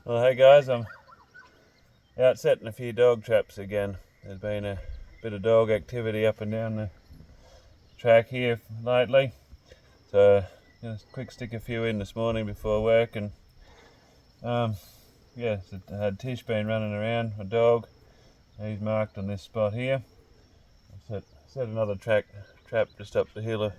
Well, hey guys, I'm out setting a few dog traps again. There's been a bit of dog activity up and down the track here lately, so just quick stick a few in this morning before work. And yeah, so I had Tish been running around, my dog. He's marked on this spot here. I set another trap just up the hill,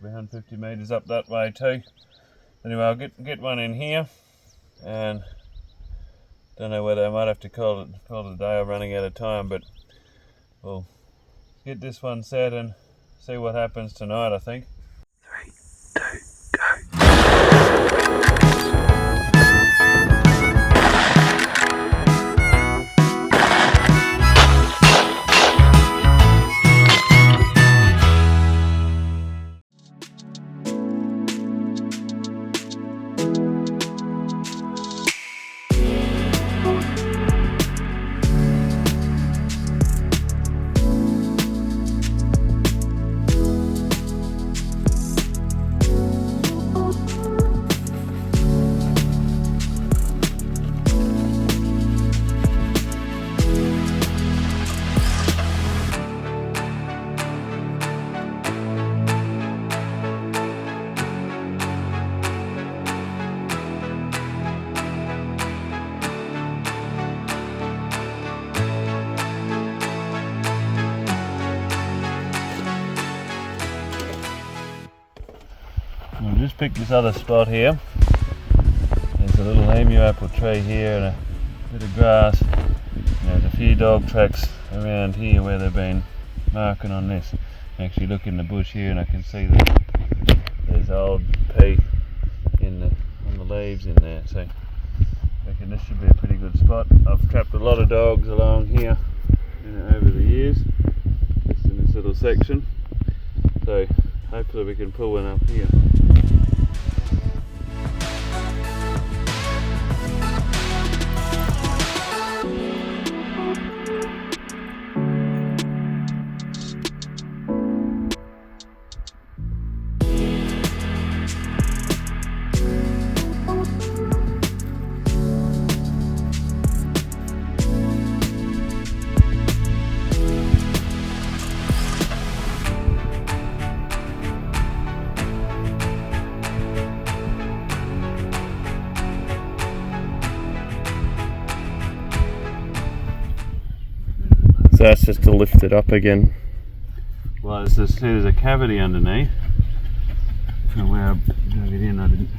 150 metres up that way too. Anyway, I'll get one in here, and don't know whether I might have to call it a day. I'm running out of time, but we'll get this one set and see what happens tonight, I think. 3, 2, go. I'll just pick this other spot here. There's a little emu apple tree here and a bit of grass. There's a few dog tracks around here where they've been marking on this. I actually look in the bush here and I can see that there's old peat on the leaves in there. So I reckon this should be a pretty good spot. I've trapped a lot of dogs along here over the years, just in this little section. So hopefully we can pull one up here. So that's just to lift it up again. Well, there's a cavity underneath. And where I dug it in, I didn't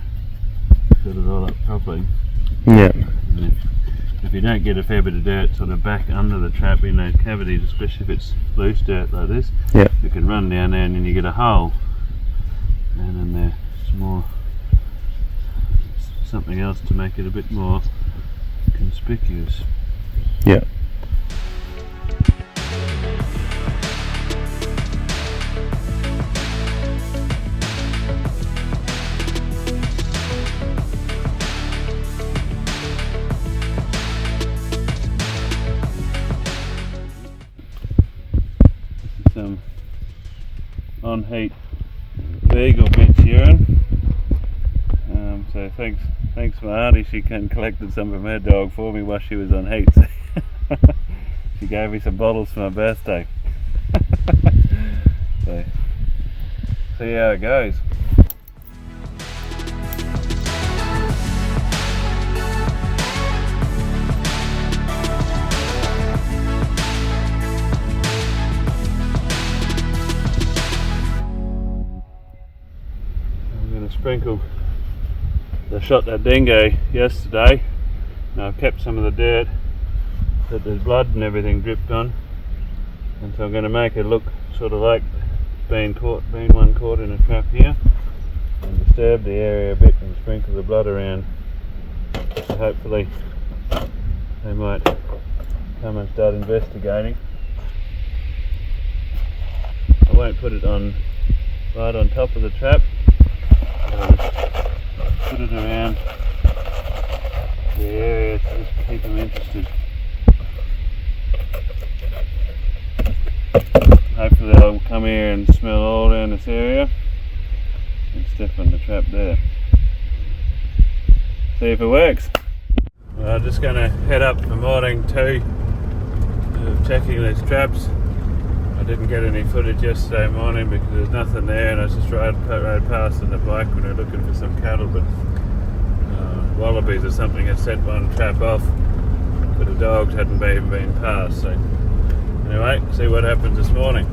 fill it all up properly. Yeah. And if you don't get a fair bit of dirt sort of back under the trap in those cavities, especially if it's loose dirt like this, yeah, you can run down there and then you get a hole. And then there's more something else to make it a bit more conspicuous. Yeah. Some on heat beagle bits urine. So thanks my auntie, she collected some from her dog for me while she was on heat. She gave me some bottles for my birthday. So see how it goes. Sprinkle. I shot that dingo yesterday. Now I've kept some of the dirt that there's blood and everything dripped on, and so I'm going to make it look sort of like being one caught in a trap here, and disturb the area a bit and sprinkle the blood around. So hopefully they might come and start investigating. I won't put it on right on top of the trap. Put it around the area to just keep them interested. Hopefully they'll come here and smell all around this area and step on the trap there. See if it works. Well, I'm just going to head up for morning 2 of checking these traps. I didn't get any footage yesterday morning because there's nothing there, and I just rode past on the bike when we were looking for some cattle, but wallabies or something had set one trap off, but the dogs hadn't even been past. So anyway, see what happens this morning.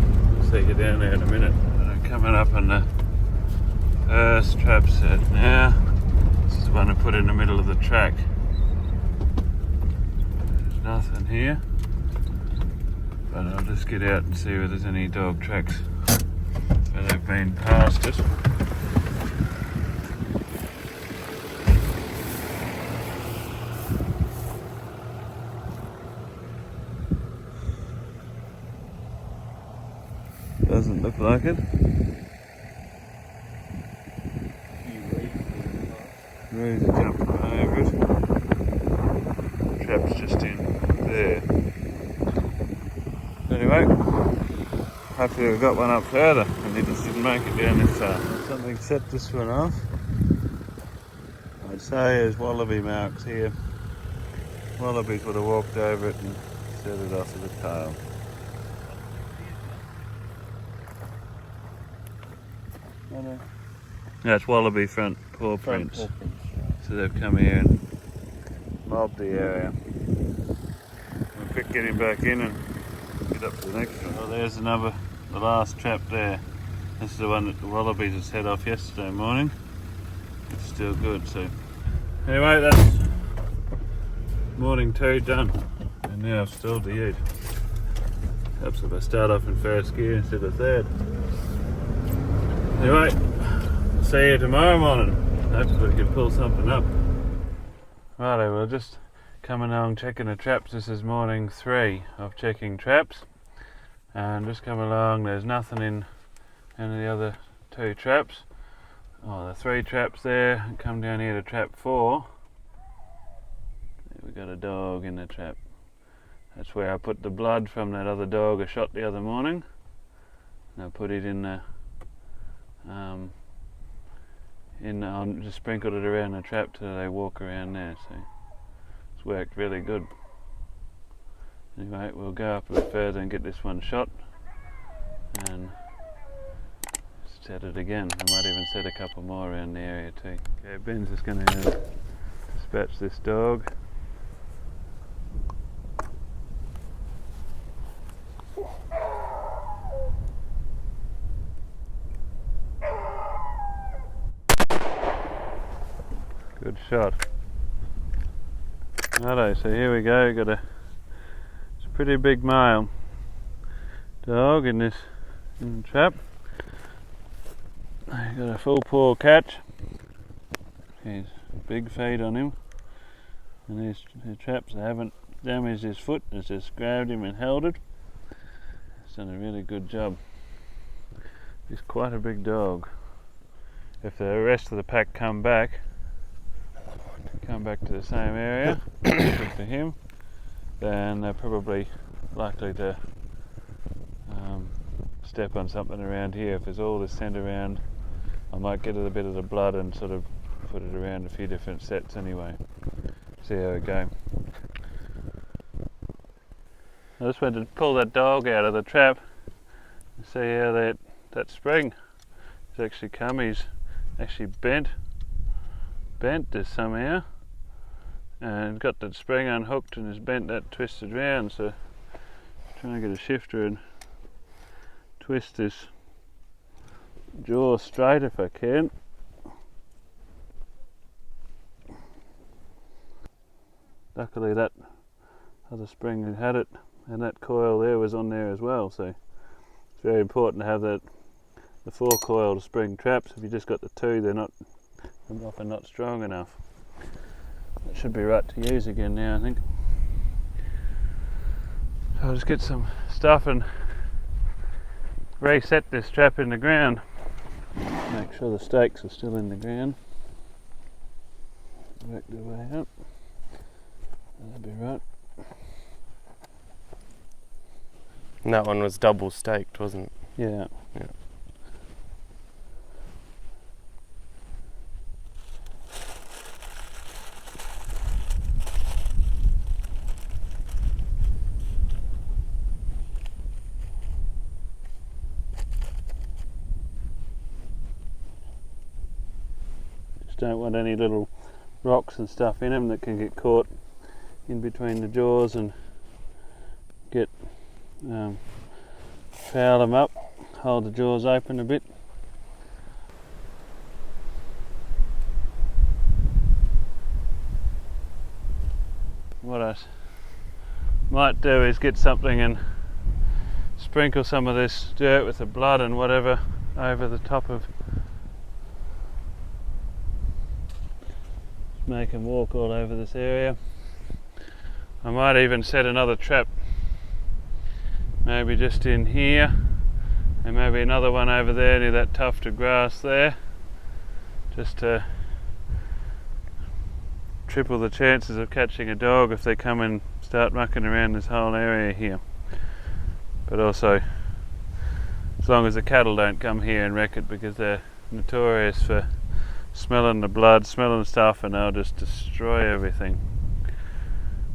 See you down there in a minute. Coming up on the first trap set now. This is the one I put in the middle of the track. There's nothing here, but I'll just get out and see whether there's any dog tracks where they've been past it. Doesn't look like it. Ready to jump over it. Trap's just in there. Anyway, hopefully we've got one up further, and he just didn't make it down this far. Something set this one off. I'd say there's wallaby marks here. Wallabies would have walked over it and set it off with a tail. That's wallaby front paw prints. So they've come here and mobbed the area. We'll quick get him back in and get up to the next one. Well, there's the last trap there. This is the one that the wallabies had set off yesterday morning. It's still good, so. Anyway, that's morning 2 done. And now I've still to eat. Perhaps if I start off in first gear instead of third. Anyway, see you tomorrow morning. Hopefully we can pull something up. Righto, we're just coming along checking the traps. This is morning 3 of checking traps. And just come along, there's nothing in any of the other 2 traps. Oh, the 3 traps there. Come down here to trap 4. We've got a dog in the trap. That's where I put the blood from that other dog I shot the other morning. And I put it in the I just sprinkled it around the trap till they walk around there, so it's worked really good. Anyway, we'll go up a bit further and get this one shot and set it again. I might even set a couple more around the area too. Okay, Ben's just going to dispatch this dog. Good shot. Righto, so here we go. Got it's a pretty big male dog in the trap. Got a full paw catch. He's a big feed on him, and these traps, they haven't damaged his foot. It's just grabbed him and held it. It's done a really good job. He's quite a big dog. If the rest of the pack come back to the same area looking for him, then they're probably likely to step on something around here. If there's all this scent around, I might get a bit of the blood and sort of put it around a few different sets anyway. See how we go. I just went to pull that dog out of the trap and see how that spring has actually come. He's actually bent this somehow and got that spring unhooked and has bent that twisted round, so I'm trying to get a shifter and twist this jaw straight if I can. Luckily that other spring had it, and that coil there was on there as well, so it's very important to have the 4-coiled spring traps. If you just got the 2, they're often not strong enough. That should be right to use again now, I think. So I'll just get some stuff and reset this trap in the ground. Make sure the stakes are still in the ground. Work their way up. That'll be right. And that one was double staked, wasn't it? Yeah. Yeah. just don't want any little rocks and stuff in them that can get caught in between the jaws and get foul them up, hold the jaws open a bit. What I might do is get something and sprinkle some of this dirt with the blood and whatever over the top of, make them walk all over this area. I might even set another trap, maybe just in here, and maybe another one over there near that tuft of grass there, just to triple the chances of catching a dog if they come and start mucking around this whole area here. But also, as long as the cattle don't come here and wreck it, because they're notorious for smelling the blood, smelling the stuff, and they'll just destroy everything.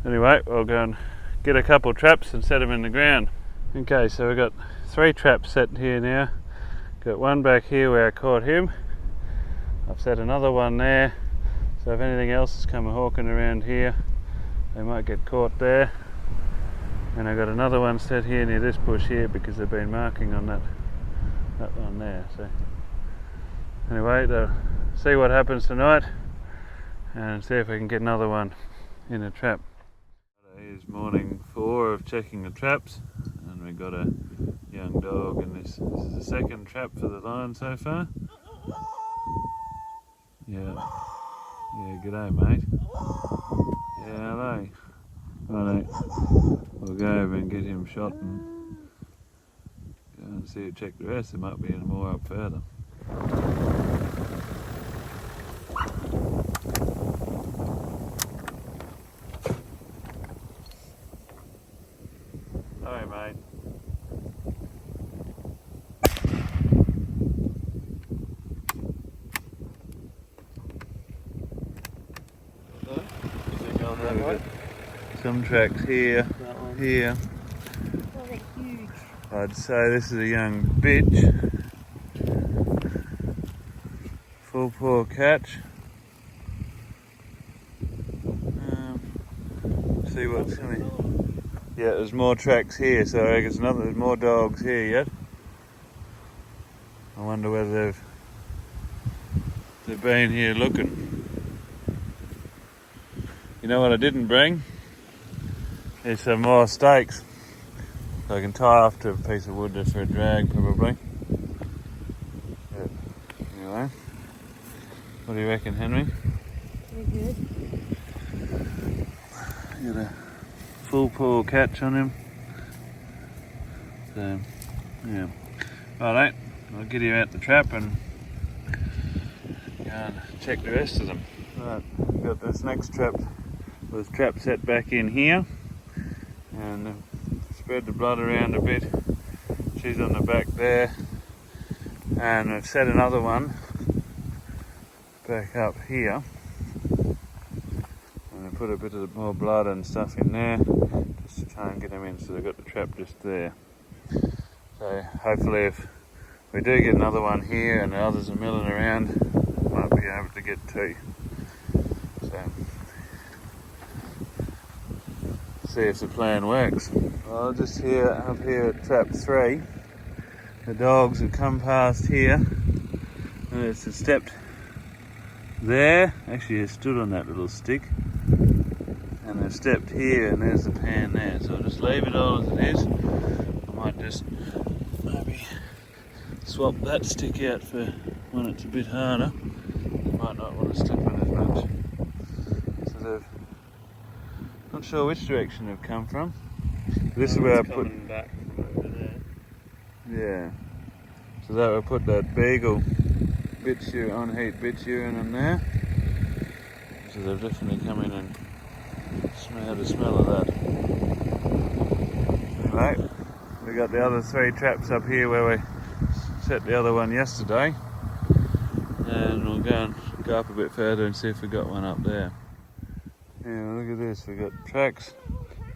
Anyway, we'll go and get a couple traps and set them in the ground. Okay, so we've got 3 traps set here now. Got one back here where I caught him. I've set another one there, so if anything else is coming hawking around here, they might get caught there. And I've got another one set here near this bush here because they've been marking on that one there. So anyway, see what happens tonight and see if we can get another one in a trap. Today is morning 4 of checking the traps, and we've got a young dog, and this is the second trap for the line so far. Yeah, g'day mate. Yeah, hello. Righto, we'll go over and get him shot and go and see, check the rest. There might be any more up further. Hi mate. Is it going that way? Some tracks here, here. Oh, they're huge. I'd say this is a young bitch. Full paw catch. See what's coming. Yeah, there's more tracks here, so I guess there's more dogs here yet. I wonder whether they've been here looking. You know what I didn't bring? There's some more stakes, so I can tie off to a piece of wood just for a drag probably. But anyway, what do you reckon, Henry? They're good. Got a full paw catch on him. So yeah. Alright, I'll get him out the trap and go and check the rest of them. Right, got this next trap. This trap set back in here. And spread the blood around a bit. She's on the back there, and I've set another one back up here, and I put a bit of more blood and stuff in there just to try and get them in, so they've got the trap just there. So hopefully if we do get another one here and the others are milling around, we might be able to get 2. So see if the plan works. Well, just here, up here at trap 3, the dogs have come past here, and it's stepped there. Actually, it stood on that little stick, and they've stepped here, and there's the pan there. So I'll just leave it all as it is. I might just maybe swap that stick out for when it's a bit harder. You might not want to step in as much. So they've, not sure which direction they've come from. This is where I put back from over there. Yeah. So that will put that beagle on heat bitch urine in there. So they've definitely come in and had a smell of that. Anyway, we got the other 3 traps up here where we set the other one yesterday, and we'll go up a bit further and see if we got one up there. Yeah, look at this, we've got tracks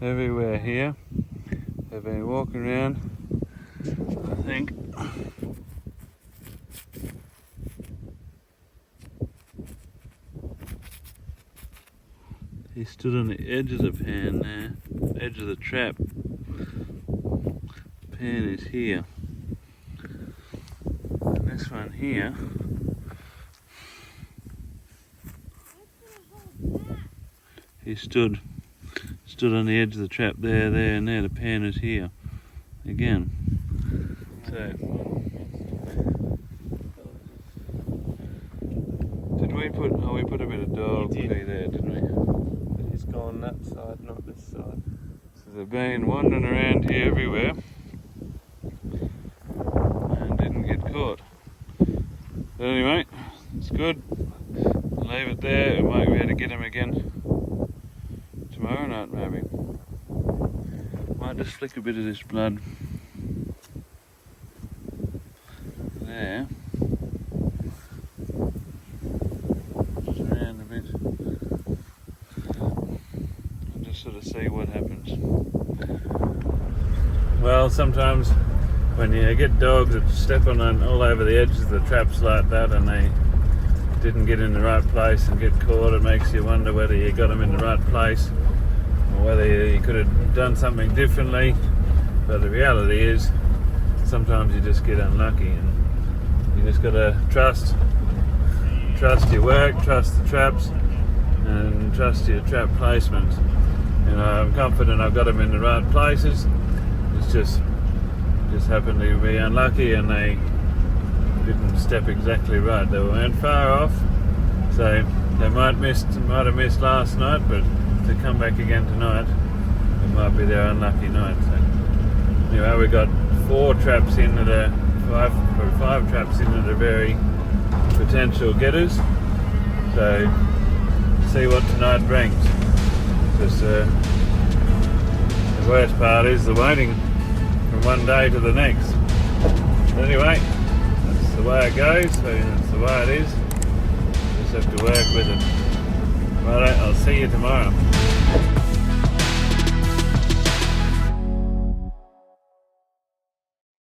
everywhere here. They've been walking around, I think. He stood on the edge of the pan there, edge of the trap. Pan is here. And this one here, he stood on the edge of the trap there, and there. The pan is here again. So, did we put? Oh, we put a bit of dog pee there, didn't we? But he's gone that side, not this side. So they've been wandering around here everywhere and didn't get caught. But anyway, it's good. Leave it there. We might be able to get him again tomorrow night, maybe. Might just flick a bit of this blood there. Just around a bit. And just sort of see what happens. Well, sometimes when you get dogs that step on all over the edges of the traps like that and they didn't get in the right place and get caught, it makes you wonder whether you got them in the right place or whether you could have done something differently. But the reality is sometimes you just get unlucky, and you just got to trust your work, trust the traps, and trust your trap placement. You know, I'm confident I've got them in the right places. It's just happened to be unlucky and they didn't step exactly right. They weren't far off, so they might have missed last night, but to come back again tonight, it might be their unlucky night. So anyway, we got 5 traps in that are very potential getters. So see what tonight brings. Because the worst part is the waiting from one day to the next. But anyway, that's the way it goes, so that's the way it is. Just have to work with it. Righto, I'll see you tomorrow.